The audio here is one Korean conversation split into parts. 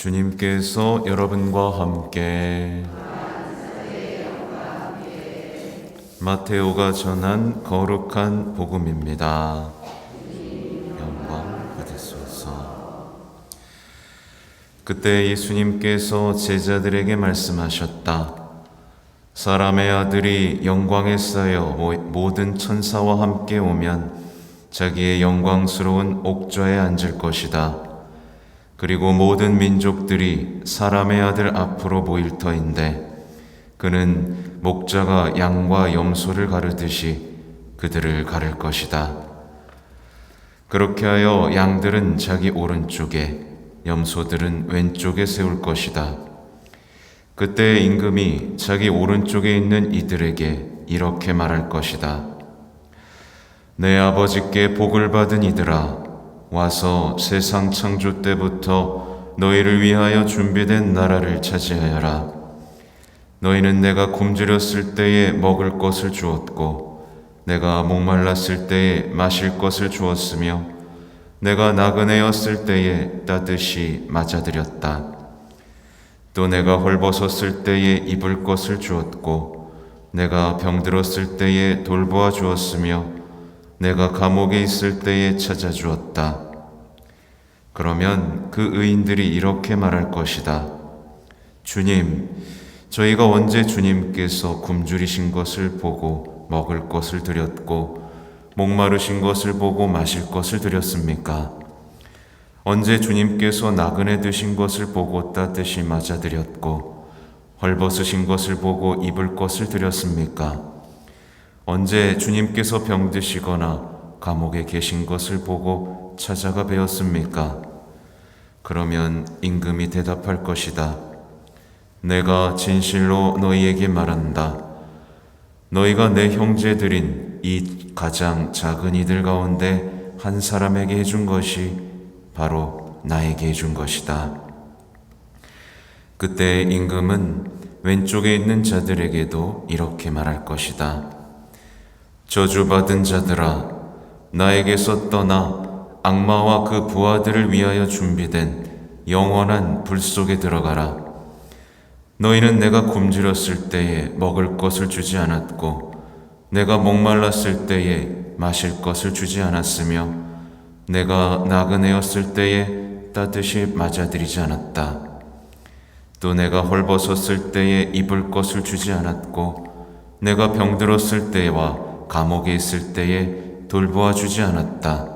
주님께서 여러분과 함께 마테오가 전한 거룩한 복음입니다. 영광 받으소서. 그때 예수님께서 제자들에게 말씀하셨다. 사람의 아들이 영광에 쌓여 모든 천사와 함께 오면 자기의 영광스러운 옥좌에 앉을 것이다. 그리고 모든 민족들이 사람의 아들 앞으로 모일 터인데 그는 목자가 양과 염소를 가르듯이 그들을 가를 것이다. 그렇게 하여 양들은 자기 오른쪽에 염소들은 왼쪽에 세울 것이다. 그때 임금이 자기 오른쪽에 있는 이들에게 이렇게 말할 것이다. 내 아버지께 복을 받은 이들아, 와서 세상 창조 때부터 너희를 위하여 준비된 나라를 차지하여라. 너희는 내가 굶주렸을 때에 먹을 것을 주었고 내가 목말랐을 때에 마실 것을 주었으며 내가 나그네였을 때에 따뜻이 맞아들였다. 또 내가 헐벗었을 때에 입을 것을 주었고 내가 병들었을 때에 돌보아 주었으며 내가 감옥에 있을 때에 찾아주었다. 그러면 그 의인들이 이렇게 말할 것이다. 주님, 저희가 언제 주님께서 굶주리신 것을 보고 먹을 것을 드렸고 목마르신 것을 보고 마실 것을 드렸습니까? 언제 주님께서 나그네 드신 것을 보고 따뜻이 맞아드렸고 헐벗으신 것을 보고 입을 것을 드렸습니까? 언제 주님께서 병드시거나 감옥에 계신 것을 보고 찾아가 뵈었습니까? 그러면 임금이 대답할 것이다. 내가 진실로 너희에게 말한다. 너희가 내 형제들인 이 가장 작은 이들 가운데 한 사람에게 해준 것이 바로 나에게 해준 것이다. 그때 임금은 왼쪽에 있는 자들에게도 이렇게 말할 것이다. 저주받은 자들아, 나에게서 떠나 악마와 그 부하들을 위하여 준비된 영원한 불 속에 들어가라. 너희는 내가 굶주렸을 때에 먹을 것을 주지 않았고 내가 목말랐을 때에 마실 것을 주지 않았으며 내가 나그네였을 때에 따뜻이 맞아들이지 않았다. 또 내가 헐벗었을 때에 입을 것을 주지 않았고 내가 병들었을 때와 감옥에 있을 때에 돌보아 주지 않았다.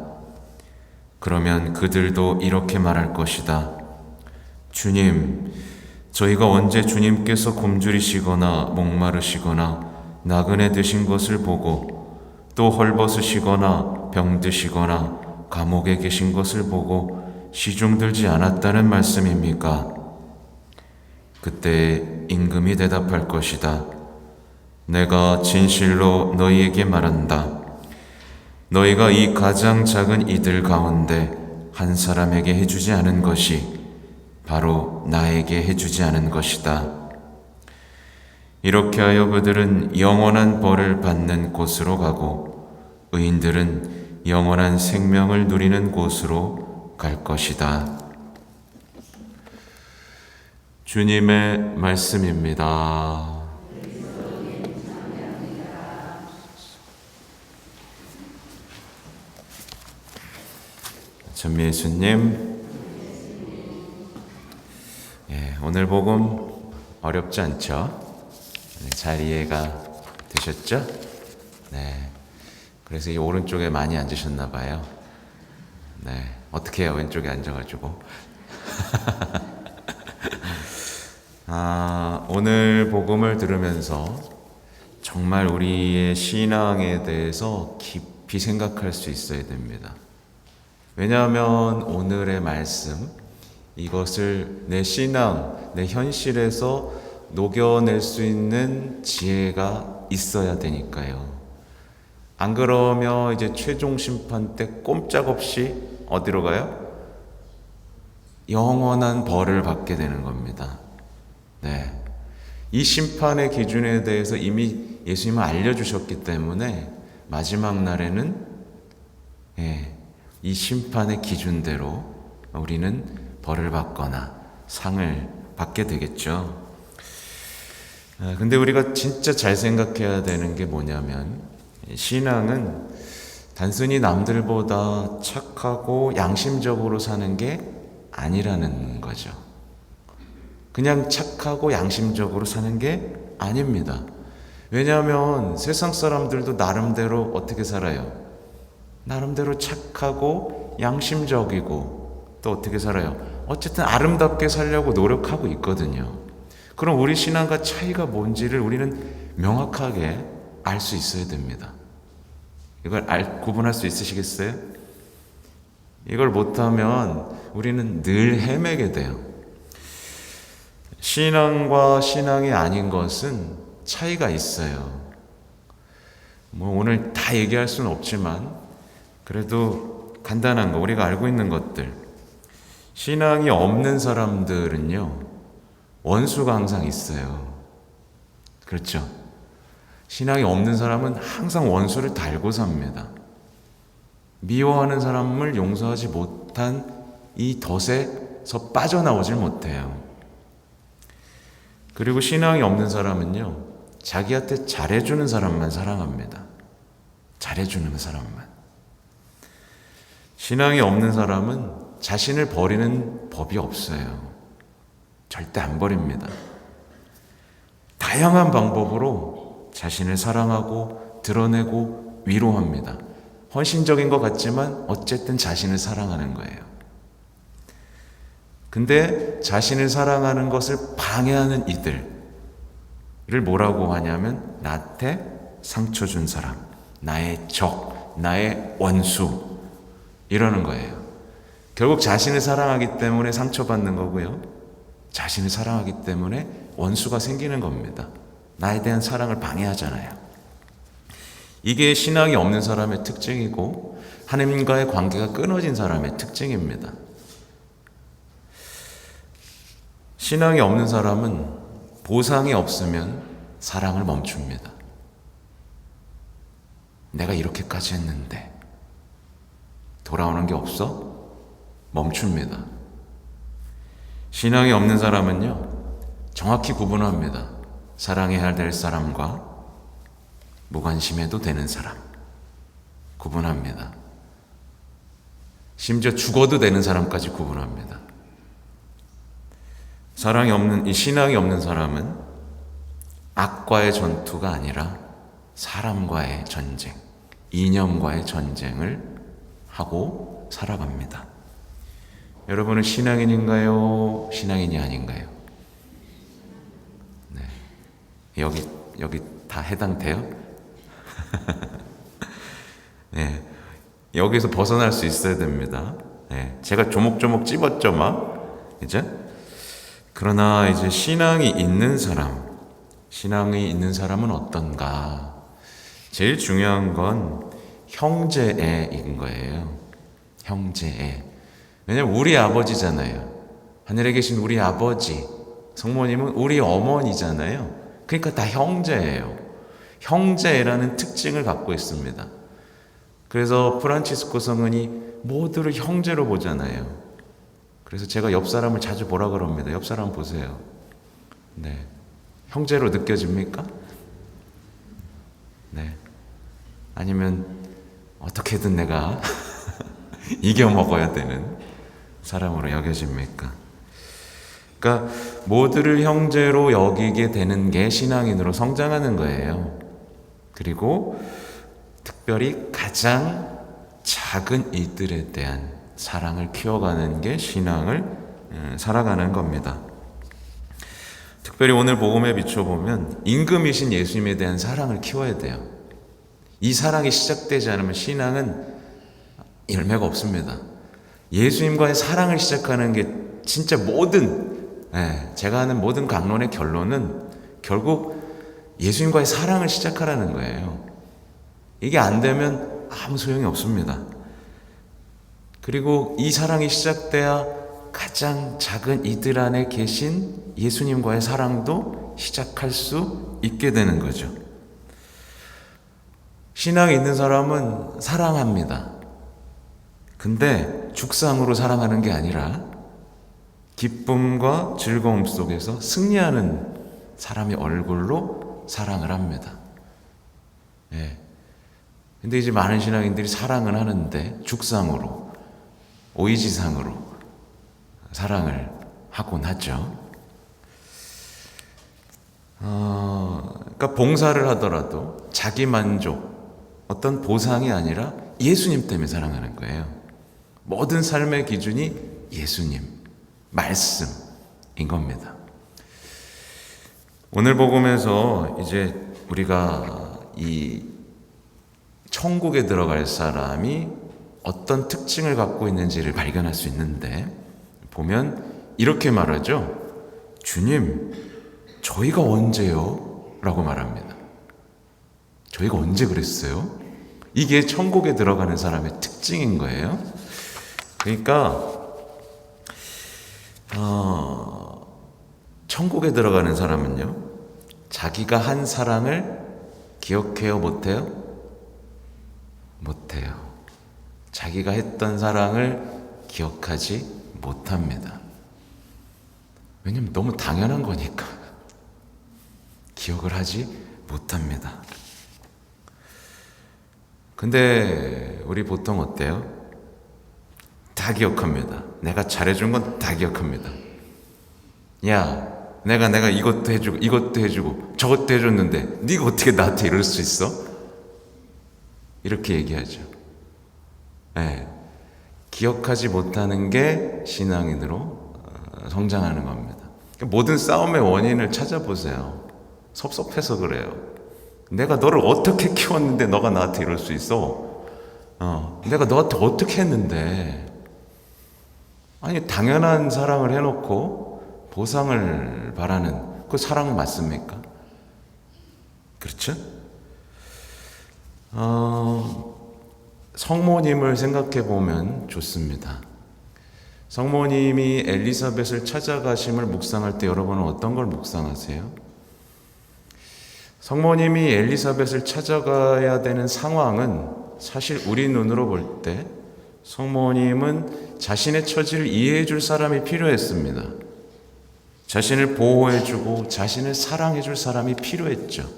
그러면 그들도 이렇게 말할 것이다. 주님, 저희가 언제 주님께서 굶주리시거나 목마르시거나 나그네 드신 것을 보고 또 헐벗으시거나 병드시거나 감옥에 계신 것을 보고 시중 들지 않았다는 말씀입니까? 그때 임금이 대답할 것이다. 내가 진실로 너희에게 말한다. 너희가 이 가장 작은 이들 가운데 한 사람에게 해주지 않은 것이 바로 나에게 해주지 않은 것이다. 이렇게 하여 그들은 영원한 벌을 받는 곳으로 가고 의인들은 영원한 생명을 누리는 곳으로 갈 것이다. 주님의 말씀입니다. 전미 예수님, 오늘 복음 어렵지 않죠? 잘 이해가 되셨죠? 네. 그래서 이 오른쪽에 많이 앉으셨나 봐요. 네. 어떻게 해요? 왼쪽에 앉아가지고. 오늘 복음을 들으면서 정말 우리의 신앙에 대해서 깊이 생각할 수 있어야 됩니다. 왜냐하면 오늘의 말씀, 이것을 내 신앙, 내 현실에서 녹여낼 수 있는 지혜가 있어야 되니까요. 안 그러면 이제 최종 심판 때 꼼짝없이 어디로 가요? 영원한 벌을 받게 되는 겁니다. 네. 이 심판의 기준에 대해서 이미 예수님은 알려주셨기 때문에 마지막 날에는 이 심판의 기준대로 우리는 벌을 받거나 상을 받게 되겠죠. 근데 우리가 진짜 잘 생각해야 되는 게 뭐냐면, 신앙은 단순히 남들보다 착하고 양심적으로 사는 게 아니라는 거죠. 그냥 착하고 양심적으로 사는 게 아닙니다. 왜냐하면 세상 사람들도 나름대로 어떻게 살아요? 나름대로 착하고 양심적이고 또 어떻게 살아요? 어쨌든 아름답게 살려고 노력하고 있거든요. 그럼 우리 신앙과 차이가 뭔지를 우리는 명확하게 알 수 있어야 됩니다. 이걸 구분할 수 있으시겠어요? 이걸 못하면 우리는 늘 헤매게 돼요. 신앙과 신앙이 아닌 것은 차이가 있어요. 오늘 다 얘기할 수는 없지만 그래도 간단한 거, 우리가 알고 있는 것들. 신앙이 없는 사람들은요, 원수가 항상 있어요. 그렇죠? 신앙이 없는 사람은 항상 원수를 달고 삽니다. 미워하는 사람을 용서하지 못한 이 덫에서 빠져나오질 못해요. 그리고 신앙이 없는 사람은요, 자기한테 잘해주는 사람만 사랑합니다. 잘해주는 사람만. 신앙이 없는 사람은 자신을 버리는 법이 없어요. 절대 안 버립니다. 다양한 방법으로 자신을 사랑하고 드러내고 위로합니다. 헌신적인 것 같지만 어쨌든 자신을 사랑하는 거예요. 근데 자신을 사랑하는 것을 방해하는 이들을 뭐라고 하냐면 나한테 상처 준 사람, 나의 적, 나의 원수, 이러는 거예요. 결국 자신을 사랑하기 때문에 상처받는 거고요. 자신을 사랑하기 때문에 원수가 생기는 겁니다. 나에 대한 사랑을 방해하잖아요. 이게 신앙이 없는 사람의 특징이고 하나님과의 관계가 끊어진 사람의 특징입니다. 신앙이 없는 사람은 보상이 없으면 사랑을 멈춥니다. 내가 이렇게까지 했는데 돌아오는 게 없어? 멈춥니다. 신앙이 없는 사람은요, 정확히 구분합니다. 사랑해야 될 사람과 무관심해도 되는 사람 구분합니다. 심지어 죽어도 되는 사람까지 구분합니다. 이 신앙이 없는 사람은 악과의 전투가 아니라 사람과의 전쟁, 이념과의 전쟁을 하고 살아갑니다. 여러분은 신앙인인가요? 신앙인이 아닌가요? 네. 여기 다 해당돼요? 네. 여기서 벗어날 수 있어야 됩니다. 네. 제가 조목조목 찝었죠, 막. 이제? 그러나 이제 신앙이 있는 사람은 어떤가? 제일 중요한 건 형제애인 거예요. 형제애. 왜냐면 우리 아버지잖아요. 하늘에 계신 우리 아버지, 성모님은 우리 어머니잖아요. 그러니까 다 형제예요. 형제라는 특징을 갖고 있습니다. 그래서 프란치스코 성은이 모두를 형제로 보잖아요. 그래서 제가 옆 사람을 자주 보라 그럽니다. 옆 사람 보세요. 네, 형제로 느껴집니까? 네. 아니면 어떻게든 내가 이겨 먹어야 되는 사람으로 여겨집니까? 그러니까 모두를 형제로 여기게 되는 게 신앙인으로 성장하는 거예요. 그리고 특별히 가장 작은 이들에 대한 사랑을 키워가는 게 신앙을 살아가는 겁니다. 특별히 오늘 복음에 비춰보면 임금이신 예수님에 대한 사랑을 키워야 돼요. 이 사랑이 시작되지 않으면 신앙은 열매가 없습니다. 예수님과의 사랑을 시작하는 게 진짜 제가 하는 모든 강론의 결론은 결국 예수님과의 사랑을 시작하라는 거예요. 이게 안 되면 아무 소용이 없습니다. 그리고 이 사랑이 시작돼야 가장 작은 이들 안에 계신 예수님과의 사랑도 시작할 수 있게 되는 거죠. 신앙이 있는 사람은 사랑합니다. 근데 죽상으로 사랑하는 게 아니라 기쁨과 즐거움 속에서 승리하는 사람의 얼굴로 사랑을 합니다. 예. 근데 이제 많은 신앙인들이 사랑은 하는데 죽상으로, 오이지상으로 사랑을 하곤 하죠. 그러니까 봉사를 하더라도 자기 만족, 어떤 보상이 아니라 예수님 때문에 사랑하는 거예요. 모든 삶의 기준이 예수님, 말씀인 겁니다. 오늘 복음에서 이제 우리가 이 천국에 들어갈 사람이 어떤 특징을 갖고 있는지를 발견할 수 있는데, 보면 이렇게 말하죠. 주님, 저희가 언제요? 라고 말합니다. 저희가 언제 그랬어요? 이게 천국에 들어가는 사람의 특징인 거예요. 그러니까 천국에 들어가는 사람은요, 자기가 한 사랑을 기억해요? 못해요? 못해요. 자기가 했던 사랑을 기억하지 못합니다. 왜냐면 너무 당연한 거니까 기억을 하지 못합니다. 근데 우리 보통 어때요? 다 기억합니다. 내가 잘해준 건 다 기억합니다. 야, 내가 이것도 해주고 저것도 해줬는데 네가 어떻게 나한테 이럴 수 있어? 이렇게 얘기하죠. 네. 기억하지 못하는 게 신앙인으로 성장하는 겁니다. 모든 싸움의 원인을 찾아보세요. 섭섭해서 그래요. 내가 너를 어떻게 키웠는데 너가 나한테 이럴 수 있어? 내가 너한테 어떻게 했는데? 아니, 당연한 사랑을 해놓고 보상을 바라는 그 사랑 맞습니까? 그렇죠? 성모님을 생각해 보면 좋습니다. 성모님이 엘리사벳을 찾아가심을 묵상할 때 여러분은 어떤 걸 묵상하세요? 성모님이 엘리사벳을 찾아가야 되는 상황은 사실 우리 눈으로 볼 때 성모님은 자신의 처지를 이해해 줄 사람이 필요했습니다. 자신을 보호해 주고 자신을 사랑해 줄 사람이 필요했죠.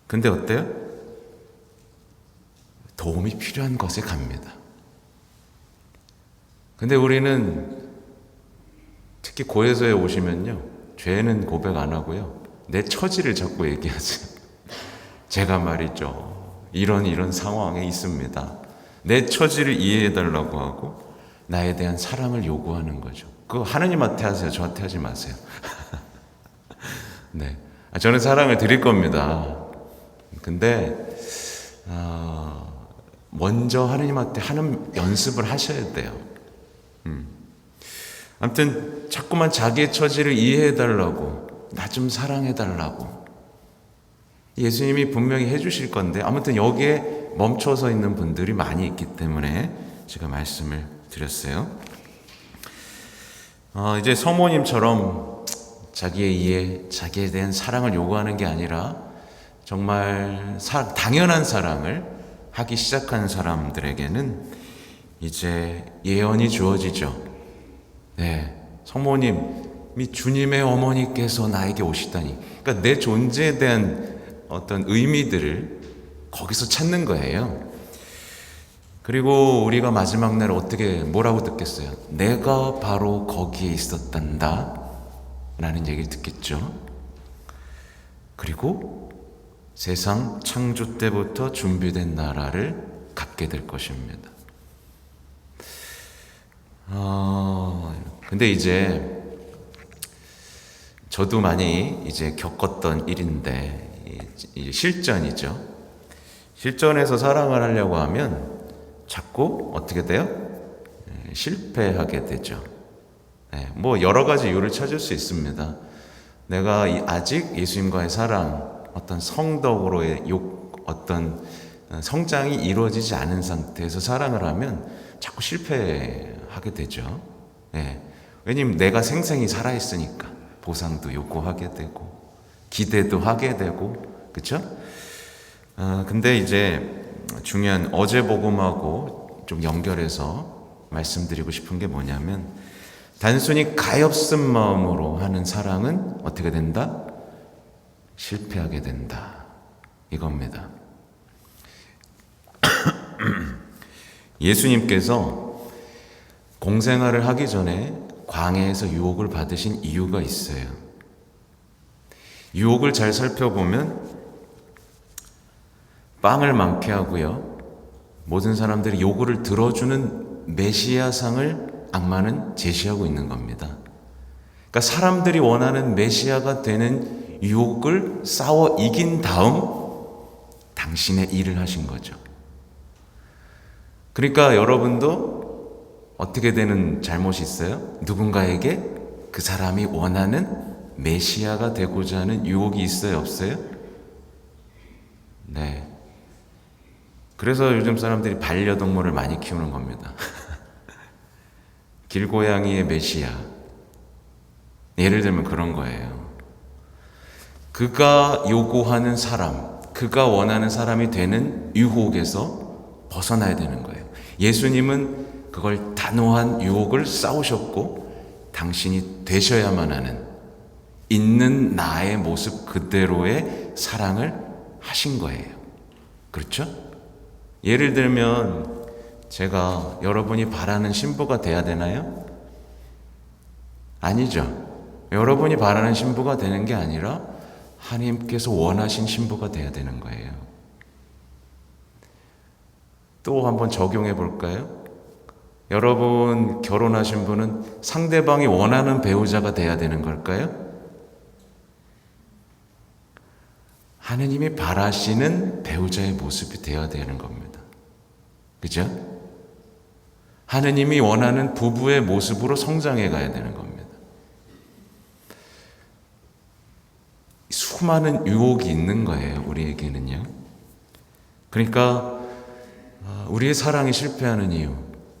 근데 어때요? 도움이 필요한 것에 갑니다. 근데 우리는 특히 고해서에 오시면요, 죄는 고백 안 하고요, 내 처지를 자꾸 얘기하세요. 제가 말이죠, 이런 상황에 있습니다. 내 처지를 이해해 달라고 하고 나에 대한 사랑을 요구하는 거죠. 그거 하느님한테 하세요. 저한테 하지 마세요. 네, 저는 사랑을 드릴 겁니다. 근데 먼저 하느님한테 하는 연습을 하셔야 돼요. 아무튼 자꾸만 자기의 처지를 이해해 달라고, 나 좀 사랑해 달라고. 예수님이 분명히 해주실 건데, 아무튼 여기에 멈춰서 있는 분들이 많이 있기 때문에 제가 말씀을 드렸어요. 이제 성모님처럼 자기의 이해, 자기에 대한 사랑을 요구하는 게 아니라 정말 당연한 사랑을 하기 시작한 사람들에게는 이제 예언이 주어지죠. 네, 성모님이 주님의 어머니께서 나에게 오시다니. 그러니까 내 존재에 대한 어떤 의미들을 거기서 찾는 거예요. 그리고 우리가 마지막 날 뭐라고 듣겠어요? 내가 바로 거기에 있었단다 라는 얘기를 듣겠죠. 그리고 세상 창조 때부터 준비된 나라를 갖게 될 것입니다. 근데 이제 저도 많이 이제 겪었던 일인데, 실전이죠. 실전에서 사랑을 하려고 하면 자꾸 어떻게 돼요? 실패하게 되죠. 뭐 여러 가지 이유를 찾을 수 있습니다. 내가 아직 예수님과의 사랑, 어떤 성덕으로의 어떤 성장이 이루어지지 않은 상태에서 사랑을 하면 자꾸 실패하게 되죠. 왜냐면 내가 생생히 살아있으니까 보상도 요구하게 되고 기대도 하게 되고, 그렇죠? 근데 이제 중요한 어제 복음하고 좀 연결해서 말씀드리고 싶은 게 뭐냐면, 단순히 가엾은 마음으로 하는 사랑은 어떻게 된다? 실패하게 된다. 이겁니다. 예수님께서 공생활을 하기 전에 광야에서 유혹을 받으신 이유가 있어요. 유혹을 잘 살펴보면 빵을 많게 하고요, 모든 사람들이 요구를 들어주는 메시아상을 악마는 제시하고 있는 겁니다. 그러니까 사람들이 원하는 메시아가 되는 유혹을 싸워 이긴 다음 당신의 일을 하신 거죠. 그러니까 여러분도 어떻게 되는 잘못이 있어요? 누군가에게 그 사람이 원하는 메시아가 되고자 하는 유혹이 있어요, 없어요? 네. 그래서 요즘 사람들이 반려동물을 많이 키우는 겁니다. 길고양이의 메시아. 예를 들면 그런 거예요. 그가 요구하는 사람, 그가 원하는 사람이 되는 유혹에서 벗어나야 되는 거예요. 예수님은 그걸 단호한 유혹을 싸우셨고 당신이 되셔야만 하는 있는 나의 모습 그대로의 사랑을 하신 거예요. 그렇죠? 예를 들면 제가 여러분이 바라는 신부가 돼야 되나요? 아니죠. 여러분이 바라는 신부가 되는 게 아니라 하나님께서 원하신 신부가 돼야 되는 거예요. 또 한번 적용해 볼까요? 여러분 결혼하신 분은 상대방이 원하는 배우자가 돼야 되는 걸까요? 하느님이 바라시는 배우자의 모습이 되어야 되는 겁니다. 그죠? 하느님이 원하는 부부의 모습으로 성장해 가야 되는 겁니다. 수많은 유혹이 있는 거예요, 우리에게는요. 그러니까 우리의 사랑이 실패하는 이유,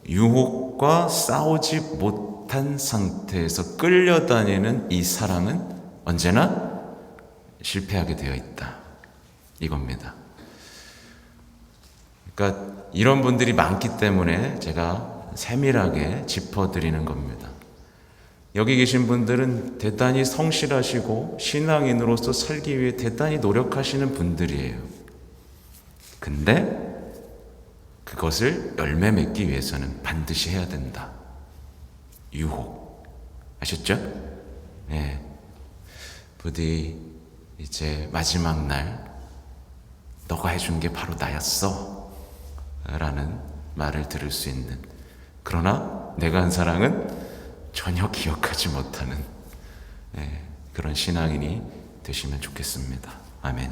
유혹과 싸우지 못한 상태에서 끌려다니는 이 사랑은 언제나 실패하게 되어 있다. 이겁니다. 그러니까 이런 분들이 많기 때문에 제가 세밀하게 짚어드리는 겁니다. 여기 계신 분들은 대단히 성실하시고 신앙인으로서 살기 위해 대단히 노력하시는 분들이에요. 근데 그것을 열매 맺기 위해서는 반드시 해야 된다. 유혹. 아셨죠? 네. 부디 이제 마지막 날 너가 해준 게 바로 나였어 라는 말을 들을 수 있는, 그러나 내가 한 사랑은 전혀 기억하지 못하는 그런 신앙인이 되시면 좋겠습니다. 아멘.